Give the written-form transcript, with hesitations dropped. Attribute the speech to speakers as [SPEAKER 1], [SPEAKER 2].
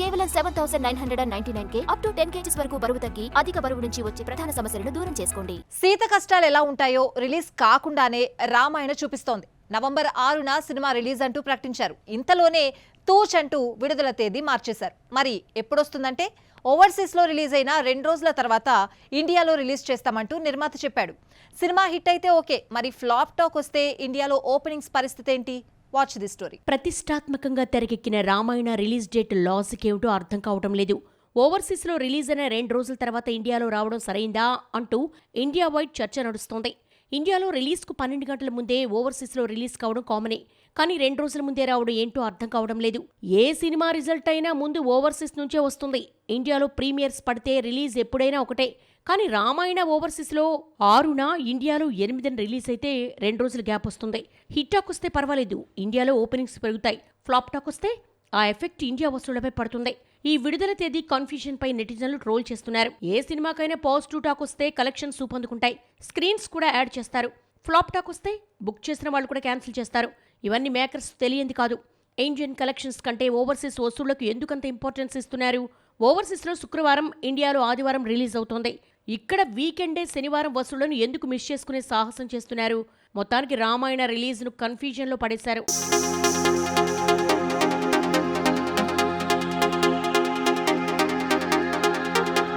[SPEAKER 1] కేవలం 7,999K up to 10 kgs వరకు బరువు తగ్గి అధిక బరువు నుంచి వచ్చే ప్రధాన సమస్యలను దూరం చేసుకోండి.
[SPEAKER 2] సీత కష్టాలు ఎలా ఉంటాయో రిలీజ్ కాకుండానే రామాయణ చూపిస్తోంది. నవంబర్ 6న సినిమా రిలీజ్ అంటూ ప్రకటించారు. ఇంతలోనే తూచ్ అంటూ విడుదల తేదీ మార్చేశారు. మరి ఎప్పుడొస్తుందంటే ఓవర్సీస్లో రిలీజ్ అయిన 2 రోజుల తర్వాత ఇండియాలో రిలీజ్ చేస్తామంటూ నిర్మాత చెప్పాడు. సినిమా హిట్ అయితే ఓకే, మరి ఫ్లాప్ టాక్ వస్తే ఇండియాలో ఓపెనింగ్స్ పరిస్థితి ఏంటి? Watch the story.
[SPEAKER 3] ప్రతిష్టాత్మకంగా తెరకెక్కిన రామాయణ రిలీజ్ డేట్ లాజిక్ ఏమిటో అర్థం కావటం లేదు. ఓవర్సీస్లో రిలీజ్ అయిన 2 రోజుల తర్వాత ఇండియాలో రావడం సరైందా అంటూ ఇండియా వైడ్ చర్చ నడుస్తోంది. ఇండియాలో రిలీజ్కు 12 గంటల ముందే ఓవర్సీస్లో రిలీజ్ కావడం కామనే. కానీ 2 రోజుల ముందే రావడం ఏంటో అర్థం కావడం లేదు. ఏ సినిమా రిజల్ట్ అయినా ముందు ఓవర్సీస్ నుంచే వస్తుంది. ఇండియాలో ప్రీమియర్స్ పడితే రిలీజ్ ఎప్పుడైనా ఒకటే. కానీ రామాయణ ఓవర్సీస్లో 6న, ఇండియాలో 8న రిలీజ్ అయితే 2 రోజుల గ్యాప్ వస్తుంది. హిట్ టాక్ వస్తే పర్వాలేదు, ఇండియాలో ఓపెనింగ్స్ పెరుగుతాయి. ఫ్లాప్ టాక్ వస్తే ఆ ఎఫెక్ట్ ఇండియా వసూళ్లపై పడుతుంది. ఈ విడుదల తేదీ కన్ఫ్యూజన్ పై నెటిజన్లు ట్రోల్ చేస్తున్నారు. ఏ సినిమాకైనా పాజిటివ్ టాక్ వస్తే కలెక్షన్స్ ఊపందుకుంటాయి, స్క్రీన్స్ కూడా యాడ్ చేస్తారు. ఫ్లాప్ టాక్ వస్తే బుక్ చేసిన వాళ్ళు కూడా క్యాన్సిల్ చేస్తారు. ఇవన్నీ మేకర్స్ తెలియంది కాదు. ఇండియన్ కలెక్షన్స్ కంటే ఓవర్సీస్ వసూళ్లకు ఎందుకంత ఇంపార్టెన్స్ ఇస్తున్నారు? ఓవర్సీస్లో శుక్రవారం, ఇండియాలో ఆదివారం రిలీజ్ అవుతోంది. ఇక్కడ వీకెండే శనివారం వసూళ్లను ఎందుకు మిస్ చేసుకునే సాహసం చేస్తున్నారు? మొత్తానికి రామాయణ రిలీజ్ను కన్ఫ్యూజన్లో పడేశారు.